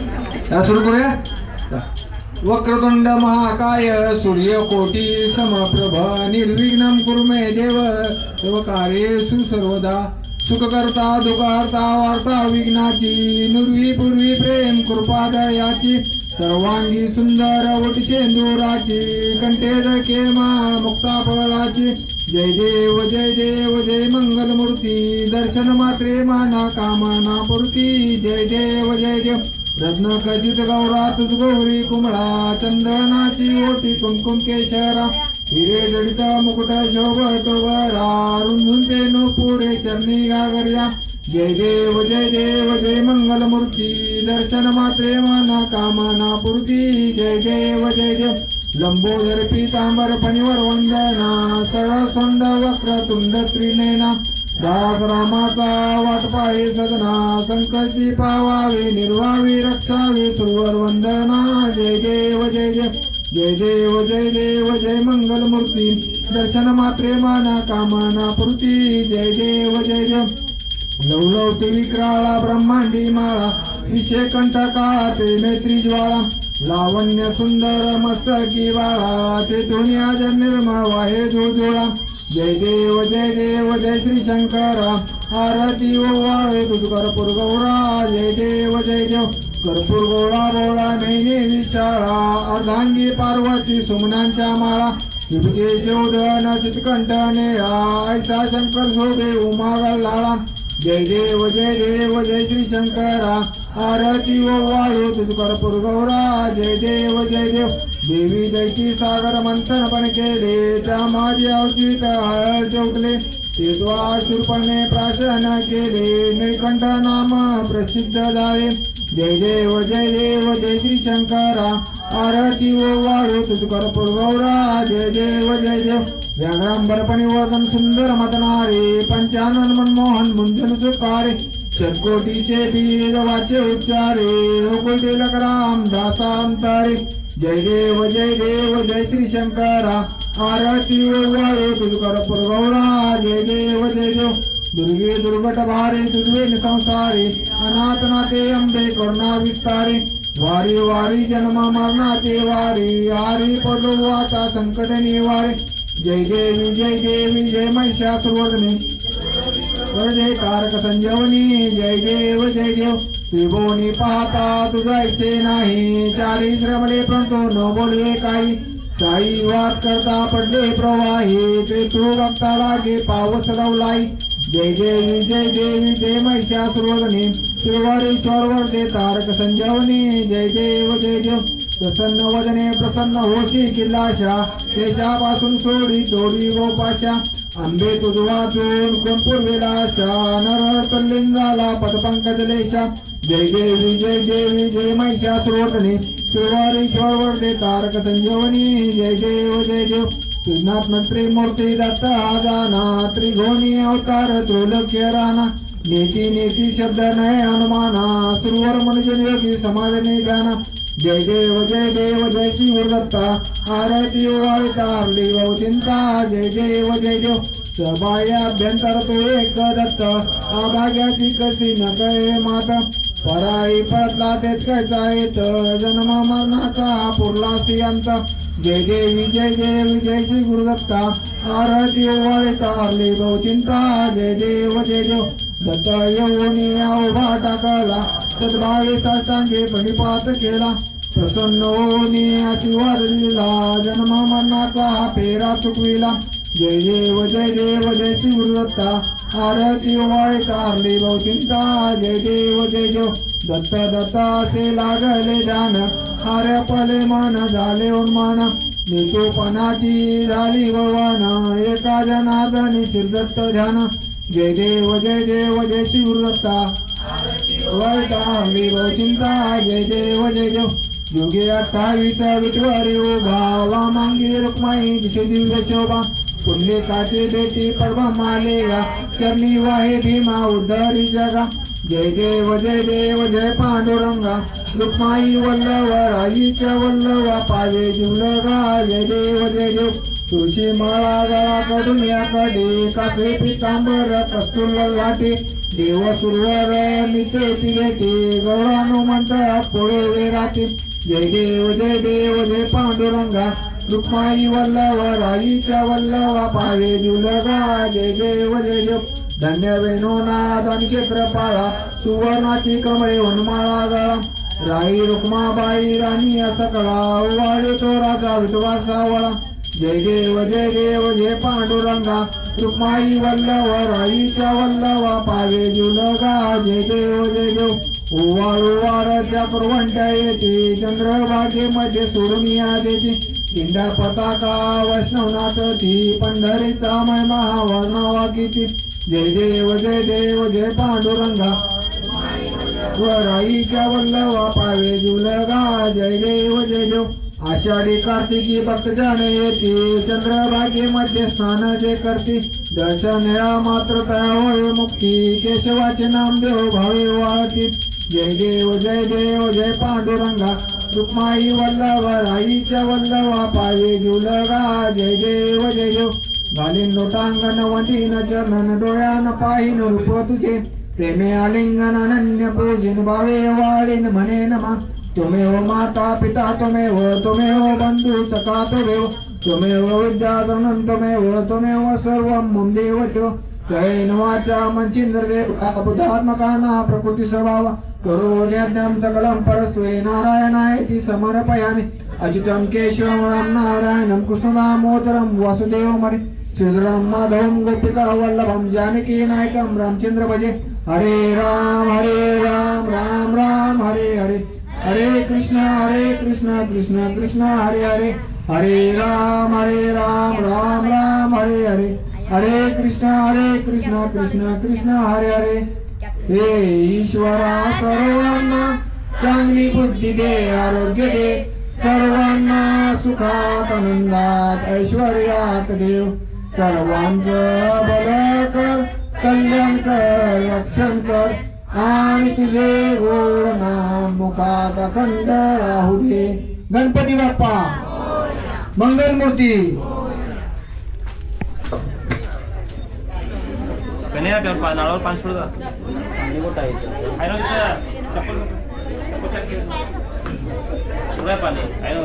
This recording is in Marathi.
सुरू करूया. वक्रतुंड महाकाय सूर्यकोटी समप्रभ निर्विघ्नं कुरु मे देव तव कार्येषु सर्वदा सुखकर्ता दुःखहर्ता वार्ता विघ्नाची नुर्वी पूर्वी प्रेम कृपा दयाची सर्वांगी सुंदर वटशेंदुराची कंठे जळके माळ मुक्ता फळाची जय देव जय मंगलमूर्ती दर्शन मात्रे माना कामना पूर्ती जय देव रत्न खचित गौरा तुझ गौरी कुमळा चंदनाची ओटी कुमकुम केशरा हिरे जडित मुकुट शोभतो बरा रुंधून ते पुरे चरणी गागर्या जय देव जय मंगलमूर्ती दर्शन मात्रे माना कामना पूर्ती जय देव लंबोदर पीतांबर फणीवर वंदना सरळ सोंड वक्रतुंड त्रिनयना दास रामाचा वाट पाहे सदना संकटी पावावे निर्वावी रक्षावे सुरवर वंदना जय देव जय मंगलमूर्ती दर्शन मात्रे माना कामना पूर्ती जय देव लवलवती विक्राळा ब्रह्मांडी माळा विषय कंठ काळा ते मैत्री ज्वाळा लावण्य सुंदर मस्तकी बाळा ते दुनिया निर्मळ वाहे जोडा जय देव जय श्री शंकरा आरती ओवाळे तुझ कर्पूर गौरा जय देव कर्पूर गौळा बोळा नैने विशाळा अर्धांगी पार्वती सुमनांच्या माळा विभूती चौधन चितकंठ निळा ऐसा शंकर शोभे उमा लाळा जय देव जय श्री शंकरा आरती ओवाळे तुझ कर्पूर गौरा जय देव देवी दैती सागर मंथन पण केले त्या माझे अवचित हळ चौकले ते द्वाशूरपणे प्राशन केले निळकंठ नाम प्रसिद्ध झाले जय देव जय श्री शंकरा आरती ओवाळे तुझ कर्पूर गौरा जय देव व्याघ्रांबरपणे वर्णन सुंदर मतनारे पंचानन मनमोहन मुंजन सुकारे षटकोटीचे बीज वाचे उच्चारे रोकुल तिलक राम दासांतारे जय देव जय श्री शंकरा आरती ओवाळे तुझ कर्पूर गौरा जय देव दुर्गे दुर्गट भारे तुझे संसारे अनाथ नाते अंबे करुणा विस्तारे वारी वारी जन्म मरणाचे वारी आरी पडो आता संकट निवारे जय देवी जय महिषासुरवर्धिनी जय तारक संजीवनी जय देव त्रिभुवनी पाहता तुझायचे नाही चारी श्रमले परंतु न बोलवे काही साई वाद करता पडले प्रवाही ते तू भक्ता लागे पावस रवलाई जय देवी जय महिषासुरवर्धिनी त्रिवारेश्वर दे तारक संजीवनी जय देव प्रसन्न वदने प्रसन्न होशी किल्लाशा देशापासून सोडी दोरी गोपाशा आंबे तुझ वाचून कोण पूर्वेलाशा नर तल्लिंगाला पदपंकजलेशा जय देवी जय महिषासुरवर्धिनी त्रिवारेश्वर दे तारक संजीवनी जय देव श्रीनाथ मंत्री मूर्ती दत्त आजाना त्रिभुवनी अवतार त्रिलोक्य राणा नेती शब्द नय अनुमाना सुरवर मनुजन योगी समाज निदाना जय देव जय श्री गुरुदत्ता आरती ओवाळे तारली भाऊ चिंता जय देव सभायाभ्यंतर तो एक दत्त आभाग्याची कशी नकळे मात पराई पडतला तेच कैचा येत जन्म मरणाचा पुरला अंत जय देवी जय श्री गुरुदत्ता आरती ओवाळे तारली भाऊ चिंता जय देव दत्त योनी उभा टाकला सद्भावे साष्टांगे प्रणिपात केला प्रसन्न होनी आशीर्वाद दिला जन्म मरणाचा फेरा चुकविला जय देव जय श्री गुरुदत्ता आरती ओवाळे तारली भाऊ चिंता जय देव दत्त असे लागले ध्यान आर्य पले मन झाले उन्मान नितोपणाची झाली भवान एका जनार्दनी श्रीदत्त ध्यान जय देव जय श्री गुरुदत्ता ओवाळे तारली भाऊ चिंता जय देव योगी 28 विठवारी उभा वामांगी रुक्माई दिशे दिव्य शोभा पुंडलिकाची बेटी पडवा मालेगा चरणी वाहे भीमा उद्धरी जगा जय देव जय पांडुरंगा रुक्माई वल्लभ राईच्या वल्लभा पावे जिवलगा जय देव तुळशी माळा गळा कडून याकडे कासे पितांबर कस्तुर लाटे देव सुरवर निते तिलेटी गौरानुमंत पोळे राती जय देव जय पांडुरंगा रुक्माई वल्लभ राईच्या वल्लभा पावे जुलगा जय देव धन्य वेणोनाथ आणि क्षेत्रपाळा सुवर्णाची कमळे वनमाळा गळा राई रुक्माबाई राणी सकळा वाडे तो राजा विधवा सावळा जय देव जय पांडुरंगा रुक्माई वल्लभ राईच्या वल्लभा पावे जुलगा जय देव ओवाळू वारच्या कुरवंट्या येते चंद्रभागेमध्ये सोडून या देते किंडा पताका वैष्णवनाथ ती पंढरीचा महिमा वर्णावा किती जय देव जय पांडुरंगा वराईच्या वल्लभा पावे जुलगा जय देव आषाढी कार्तिकी भक्तजन येते चंद्रभागेमध्ये स्नान जे करते दर्शन मात्र तया होय मुक्ती केशवाचे नाम देव भावे वाळती जय देव जय पांडुरंगा रुक्माई वल्लभ राईच्या वल्लभा पावे जुलगा जय देव घालीन लोटांगण वंदीन चरण डोळ्यान पाहिन रूप तुझे प्रेमे आलिंगन अनन्य पूजिन भावे वाळीन म्हणे नमा त्वमेव माता पिता त्वमेव बंधू सखा त्वमेव विद्याधरणं त्वमेव सर्वं मम देवत्यो जय वाचा मनसींद्रदेव बुद्धात्मकाना प्रकृती स्वभाव करोड्यज्ञं सकलं परस्वे नारायणायति समर्पयामि अच्युतं केशवं राम नारायणं कृष्णदामोदरं वासुदेवमरि श्रीधरं माधवं गोपिका वल्लभं जानकी नायकं रामचंद्र भजे हरे राम राम राम हरे हरे हरे कृष्ण कृष्ण कृष्ण हरे हरे हरे राम राम राम हरे हरे हरे कृष्ण कृष्ण कृष्ण हरे हरे हे ईश्वरा सर्वांना चांगली बुद्धी दे आरोग्य दे सर्वांना सुखात आनंदात ऐश्वर्यात देव सर्वांचं भलं कर कल्याण कर रक्षण कर आणि तुझे गोड नाम मुखात अखंड राहू दे गणपती बाप्पा मंगलमूर्ती कन्या कर नाळावर पाणी सोडा आणि मोठा आहे ना चप्पल पुढे पाणी आहे ना